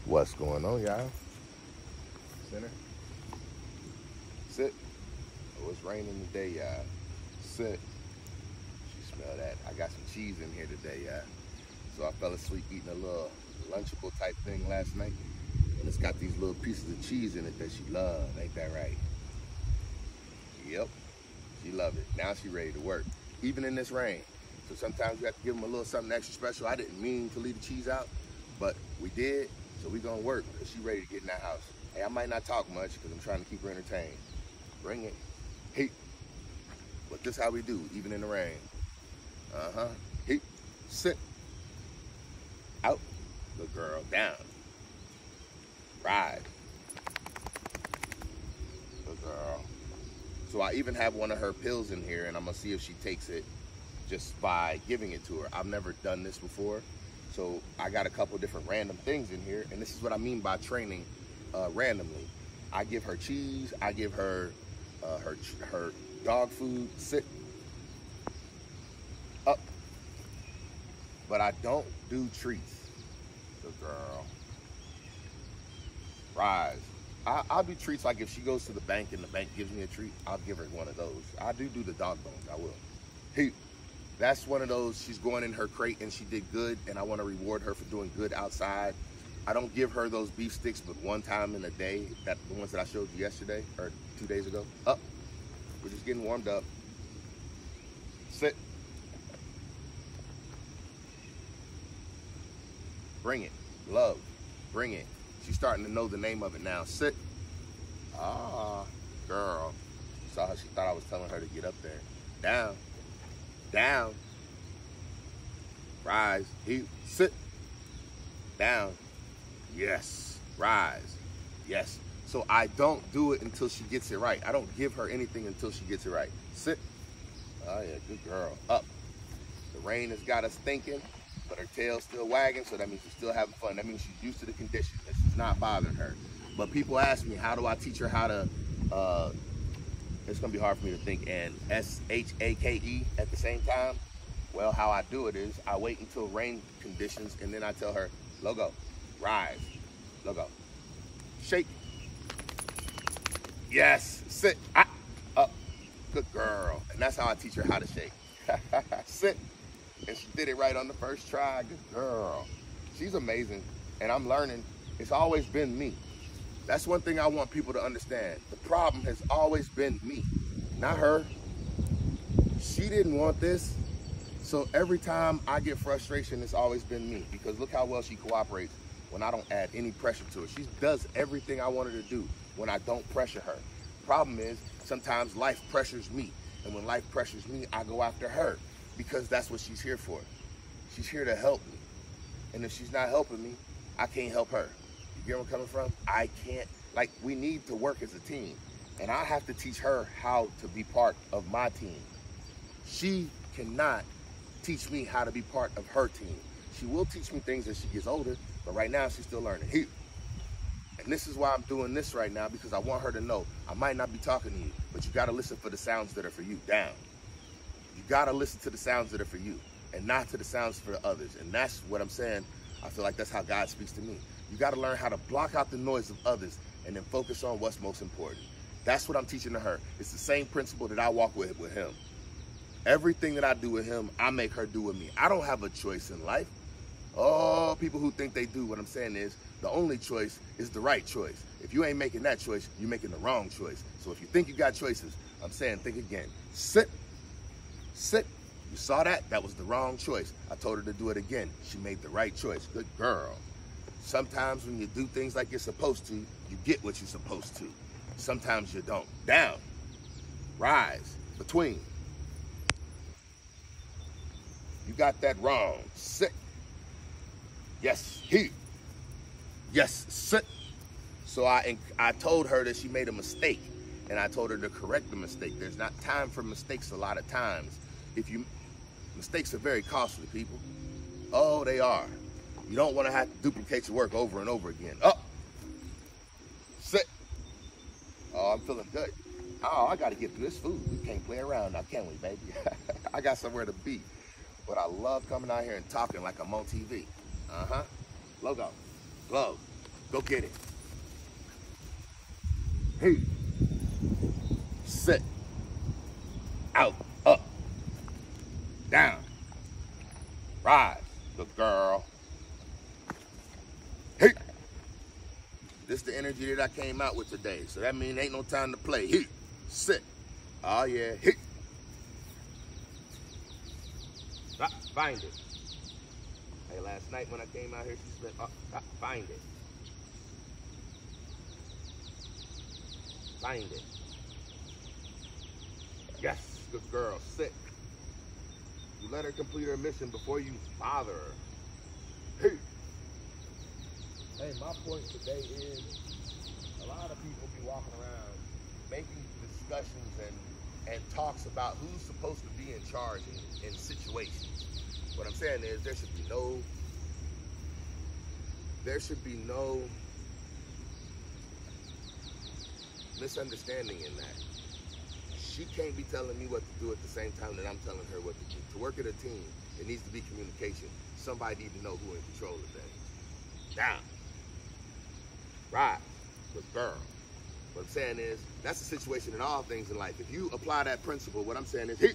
What's going on, y'all? Center. Sit. Oh, it's raining today, y'all. Sit. You smell that? I got some cheese in here today, y'all. So I fell asleep eating a little Lunchable type thing last night. And it's got these little pieces of cheese in it that she loves. Ain't that right? Yep. She loved it. Now she ready to work. Even in this rain. So sometimes you have to give them a little something extra special. I didn't mean to leave the cheese out, but we did. So we gonna work because she ready to get in that house. Hey, I might not talk much because I'm trying to keep her entertained. Bring it. Hey. But this how we do, even in the rain. Uh-huh. Hey. Sit. Out. Good girl. Down. Ride. Good girl. So I even have one of her pills in here, and I'm gonna see if she takes it just by giving it to her. I've never done this before. So I got a couple different random things in here, and this is what I mean by training randomly. I give her cheese, I give her her dog food, sit, up, but I don't do treats. Good girl. Rise. I'll do treats like if she goes to the bank and the bank gives me a treat, I'll give her one of those. I do the dog bones, I will. Hey. That's one of those, she's going in her crate and she did good, and I want to reward her for doing good outside. I don't give her those beef sticks but one time in a day, the ones that I showed you yesterday, or 2 days ago. Up. We're just getting warmed up. Sit. Bring it. Love. Bring it. She's starting to know the name of it now. Sit. Ah, girl. Saw how she thought I was telling her to get up there. Down. Down. Rise. He. Sit. Down. Yes. Rise. Yes. So I don't do it until she gets it right. I don't give her anything until she gets it right. Sit. Oh yeah, good girl. Up. The rain has got us thinking, but her tail's still wagging, so that means she's still having fun. That means she's used to the condition. This is not bothering her. But people ask me, how do I teach her how to it's gonna be hard for me to think and S-H-A-K-E at the same time. Well, how I do it is I wait until rain conditions and then I tell her, logo, rise, logo, shake, yes, sit, up, good girl. And that's how I teach her how to shake. Sit, and she did it right on the first try, good girl. She's amazing, and I'm learning. It's always been me. That's one thing I want people to understand. The problem has always been me, not her. She didn't want this. So every time I get frustration, it's always been me, because look how well she cooperates when I don't add any pressure to her. She does everything I want her to do when I don't pressure her. Problem is, sometimes life pressures me. And when life pressures me, I go after her because that's what she's here for. She's here to help me. And if she's not helping me, I can't help her. You get where I'm coming from? I can't, like, we need to work as a team. And I have to teach her how to be part of my team. She cannot teach me how to be part of her team. She will teach me things as she gets older, but right now she's still learning. Here. And this is why I'm doing this right now, because I want her to know I might not be talking to you, but you gotta listen for the sounds that are for you. Down. You gotta listen to the sounds that are for you and not to the sounds for the others. And that's what I'm saying. I feel like that's how God speaks to me. You got to learn how to block out the noise of others and then focus on what's most important. That's what I'm teaching to her. It's the same principle that I walk with him. Everything that I do with him, I make her do with me. I don't have a choice in life. Oh, people who think they do, what I'm saying is the only choice is the right choice. If you ain't making that choice, you're making the wrong choice. So if you think you got choices, I'm saying think again. Sit. Sit. You saw that? That was the wrong choice. I told her to do it again. She made the right choice. Good girl. Sometimes when you do things like you're supposed to, you get what you're supposed to. Sometimes you don't. Down. Rise. Between. You got that wrong. Sit. Yes, here. Yes, sit. So I told her that she made a mistake, and I told her to correct the mistake. There's not time for mistakes a lot of times. Mistakes are very costly, people. Oh, they are. You don't want to have to duplicate your work over and over again. Up. Sit. Oh, I'm feeling good. Oh, I got to get through this food. We can't play around now, can we, baby? I got somewhere to be. But I love coming out here and talking like I'm on TV. Uh-huh. Logo. Glow. Go get it. Hey. Sit. Out. Up. Down. Rise. Good girl. Hey. This is the energy that I came out with today. So that means ain't no time to play. Hey. Sit. Oh yeah. Hey. Find it. Hey, last night when I came out here, she said, find it. Find it. Yes, good girl. Sit. You let her complete her mission before you bother her. Hey. Hey, my point today is a lot of people be walking around making discussions and talks about who's supposed to be in charge in situations. What I'm saying is there should be no misunderstanding in that. She can't be telling me what to do at the same time that I'm telling her what to do. To work at a team, it needs to be communication. Somebody needs to know who's in control of that. Down. Rise. Good girl. What I'm saying is, that's the situation in all things in life. If you apply that principle, what I'm saying is, if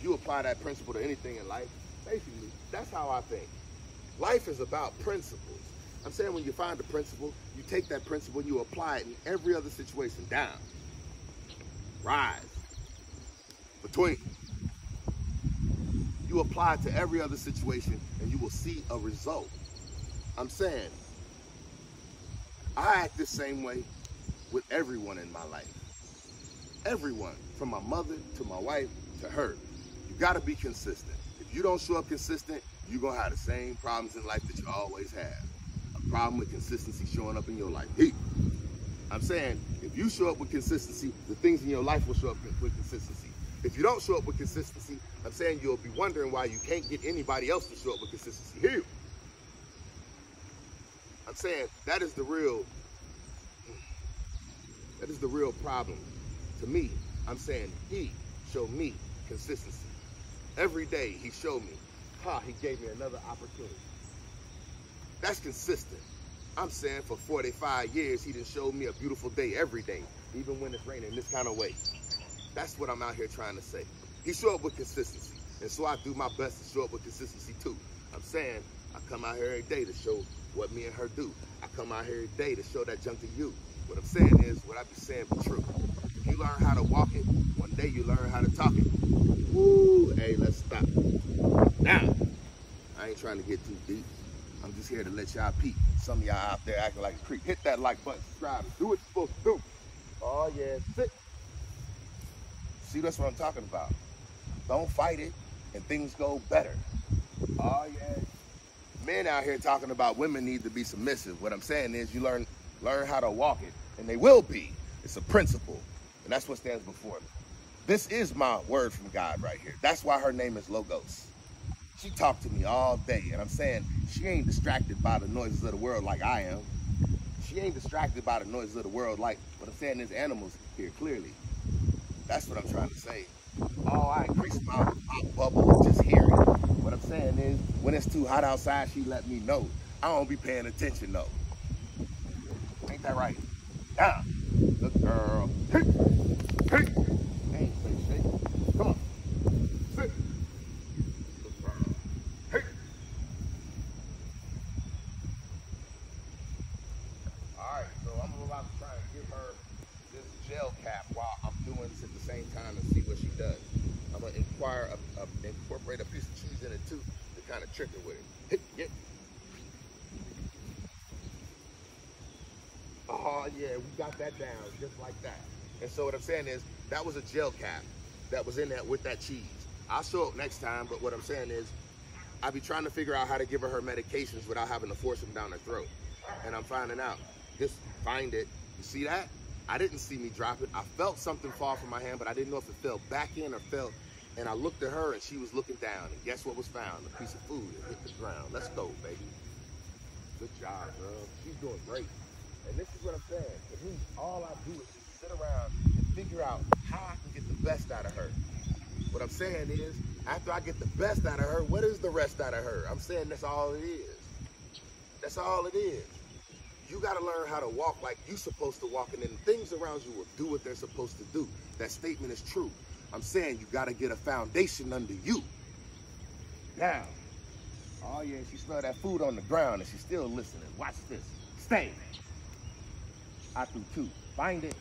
you apply that principle to anything in life, basically, that's how I think. Life is about principles. I'm saying when you find a principle, you take that principle and you apply it in every other situation. Down. Rise. Between. You apply it to every other situation and you will see a result. I'm saying, I act the same way with everyone in my life. Everyone, from my mother to my wife to her. You gotta be consistent. If you don't show up consistent, you're gonna have the same problems in life that you always have. A problem with consistency showing up in your life. I'm saying, if you show up with consistency, the things in your life will show up with consistency. If you don't show up with consistency, I'm saying you'll be wondering why you can't get anybody else to show up with consistency. I'm saying that is the real problem to me. I'm saying he showed me consistency. Every day he showed me, he gave me another opportunity. That's consistent. I'm saying for 45 years, he done showed me a beautiful day every day, even when it's raining this kind of way. That's what I'm out here trying to say. He showed up with consistency. And so I do my best to show up with consistency too. I'm saying I come out here every day to show what me and her do. I come out here every day to show that junk to you. What I'm saying is, what I be saying be true. If you learn how to walk it, one day you learn how to talk it. Woo, hey, let's stop. Now, I ain't trying to get too deep. I'm just here to let y'all peep. Some of y'all out there acting like a creep. Hit that like button, subscribe, do what you're supposed to do. Oh yeah, sit. See, that's what I'm talking about. Don't fight it and things go better. Oh yeah. Men out here talking about women need to be submissive. What I'm saying is you learn how to walk it, and they will be. It's a principle, and that's what stands before me. This is my word from God right here. That's why her name is Logos. She talked to me all day, and I'm saying she ain't distracted by the noises of the world like I am. She ain't distracted by the noises of the world like what I'm saying is animals here clearly. That's what I'm trying to say. Oh, I increased my pop bubble with just hearing. What I'm saying is, when it's too hot outside, she let me know. I don't be paying attention though. Ain't that right? Down. Good girl. Hey. Hey. Hey, shake. Come on. Sit. Good girl. Hey. Alright, so I'm about to try and give her this gel cap while I'm doing this at the same time and see what she does. I'm going to incorporate a piece of cheese in it too to kind of trick her with it. Hey, yeah. Oh yeah, we got that down just like that. And so what I'm saying is, that was a gel cap that was in that with that cheese. I'll show up next time, but what I'm saying is, I be trying to figure out how to give her medications without having to force them down her throat. And I'm finding out. Just find it. You see that? I didn't see me drop it. I felt something fall from my hand, but I didn't know if it fell back in or fell. And I looked at her and she was looking down. And guess what was found? A piece of food that hit the ground. Let's go, baby. Good job, girl. She's doing great. And this is what I'm saying. To me, all I do is just sit around and figure out how I can get the best out of her. What I'm saying is, after I get the best out of her, what is the rest out of her? I'm saying that's all it is. That's all it is. You got to learn how to walk like you're supposed to walk, and then things around you will do what they're supposed to do. That statement is true. I'm saying you got to get a foundation under you. Now, oh yeah, she smelled that food on the ground and she's still listening. Watch this. Stay. I threw 2. Find it.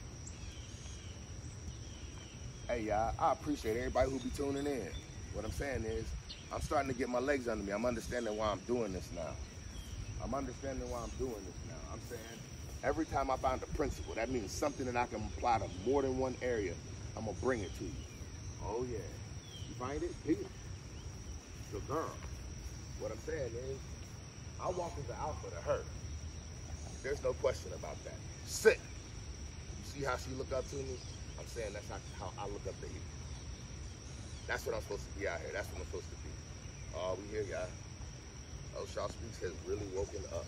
Hey, y'all, I appreciate everybody who be tuning in. What I'm saying is, I'm starting to get my legs under me. I'm understanding why I'm doing this now. I'm understanding why I'm doing this now. I'm saying, every time I find a principle, that means something that I can apply to more than one area, I'm going to bring it to you. Oh, yeah. You find it? Here. Good girl. What I'm saying is, I walk as the alpha to her. There's no question about that. Sit. You see how she look up to me? I'm saying that's how I look up to you. That's what I'm supposed to be out here. That's what I'm supposed to be. Oh, we here, y'all. Oh, Shaw Speaks has really woken up.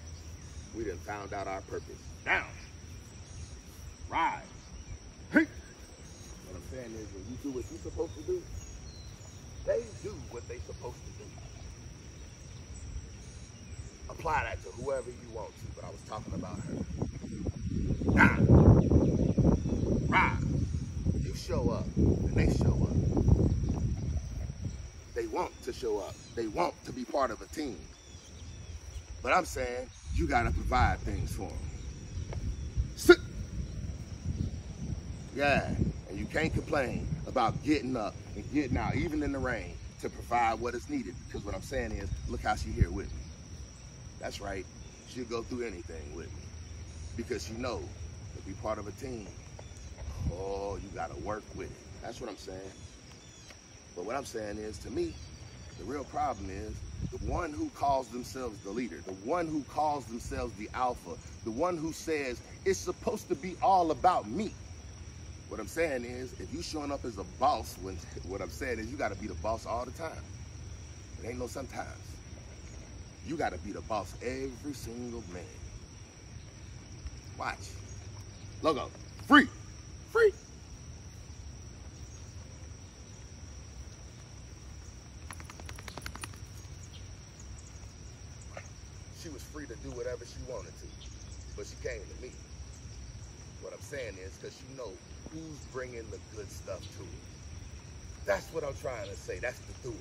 We done found out our purpose. Down. Rise. Hey. What I'm saying is, when you do what you're supposed to do, they do what they're supposed to do. Apply that to whoever you want to, but I was talking about her. Now, rise. You show up, and they show up. They want to show up. They want to be part of a team. But I'm saying, you gotta provide things for them. Sit. Yeah, and you can't complain about getting up and getting out, even in the rain, to provide what is needed. Because what I'm saying is, look how she here with me. That's right, she'll go through anything with me. Because she knows to be part of a team, oh, you gotta work with it. That's what I'm saying. But what I'm saying is, to me, the real problem is, the one who calls themselves the leader, the one who calls themselves the alpha, the one who says, it's supposed to be all about me. What I'm saying is, if you showing up as a boss, what I'm saying is, you gotta be the boss all the time. It ain't no sometimes. You gotta be the boss every single minute. Watch. Logo. Free. Free. She was free to do whatever she wanted to, but she came to me. What I'm saying is, because she knows who's bringing the good stuff to her. That's what I'm trying to say. That's the doer.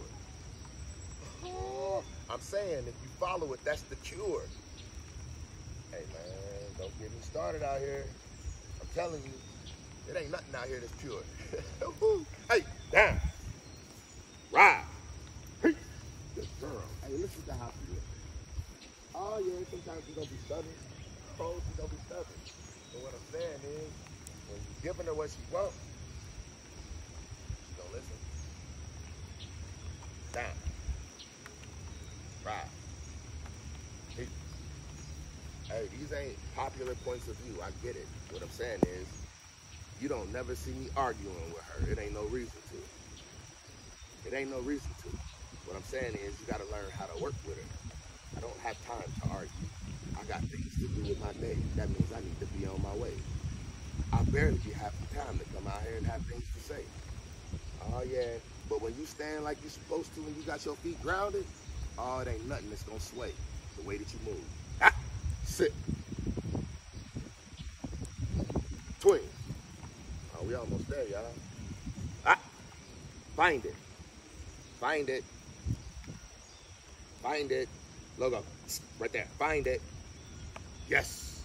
I'm saying, if you follow it, that's the cure. Hey, man, don't get me started out here. I'm telling you, it ain't nothing out here that's pure. Hey, down. Ride. Hey, good girl. Hey, listen to how she is. Oh, yeah, sometimes you're going to be stubborn. Oh, she's going to be stubborn. But what I'm saying is, when you're giving her what she wants, she don't listen. Down. Right. Hey, these ain't popular points of view. I get it. What I'm saying is, you don't never see me arguing with her. It ain't no reason to. It ain't no reason to. What I'm saying is, you got to learn how to work with her. I don't have time to argue. I got things to do with my day. That means I need to be on my way. I barely have the time to come out here and have things to say. Oh, yeah. But when you stand like you're supposed to and you got your feet grounded, oh, it ain't nothing that's going to sway the way that you move. Ah, sit. Twin. Oh, we almost there, y'all. Ah, find it. Find it. Find it. Logo. Right there. Find it. Yes.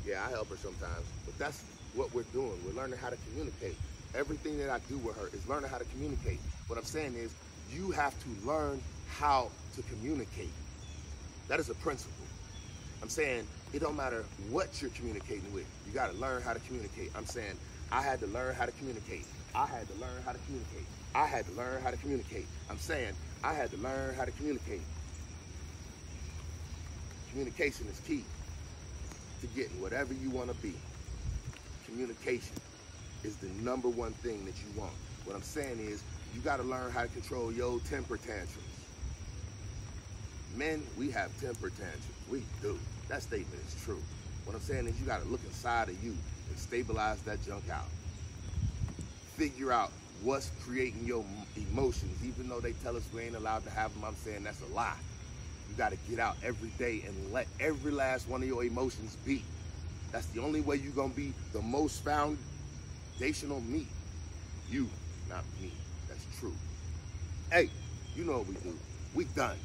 Yeah, I help her sometimes. But that's what we're doing. We're learning how to communicate. Everything that I do with her is learning how to communicate. What I'm saying is, you have to learn how to communicate. That is a principle. I'm saying, it don't matter what you're communicating with. You got to learn how to communicate. I'm saying, I had to learn how to communicate. I had to learn how to communicate. I had to learn how to communicate. I'm saying, I had to learn how to communicate. Communication is key to getting whatever you want to be. Communication is the #1 thing that you want. What I'm saying is, you got to learn how to control your temper tantrums. Men, we have temper tantrums. We do. That statement is true. What I'm saying is, you got to look inside of you and stabilize that junk out. Figure out what's creating your emotions, even though they tell us we ain't allowed to have them. I'm saying that's a lie. You got to get out every day and let every last one of your emotions be. That's the only way you're going to be the most foundational me. You, not me. That's true. Hey, you know what we do. We done.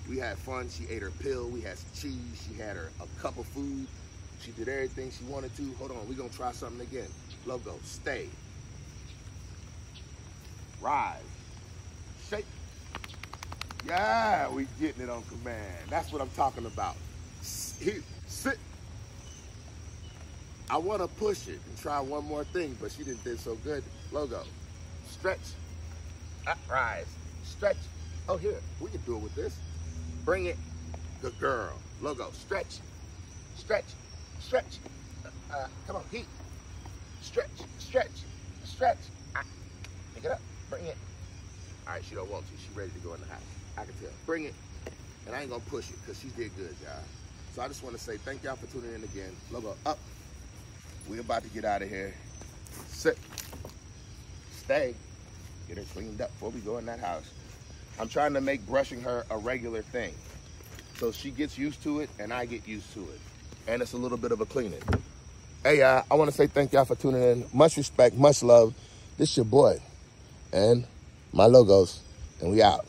We had fun. She ate her pill. We had some cheese. She had a cup of food. She did everything she wanted to. Hold on. We're going to try something again. Logo. Stay. Rise. Shake. Yeah, we getting it on command. That's what I'm talking about. Here, sit. I want to push it and try one more thing, but she didn't did so good. Logo. Stretch. Rise. Stretch. Oh, here. We can do it with this. Bring it. Good girl. Logo. Stretch. Stretch. Stretch. Come on. Heat. Stretch. Stretch. Stretch. Pick it up. Bring it. All right, she don't want to. She's ready to go in the house. I can tell. Bring it. And I ain't going to push it because she did good, y'all. So I just want to say thank y'all for tuning in again. Logo up. We're about to get out of here. Sit. Stay. Get her cleaned up before we go in that house. I'm trying to make brushing her a regular thing. So she gets used to it and I get used to it. And it's a little bit of a cleaning. Hey, I want to say thank y'all for tuning in. Much respect, much love. This your boy and my logos. And we out.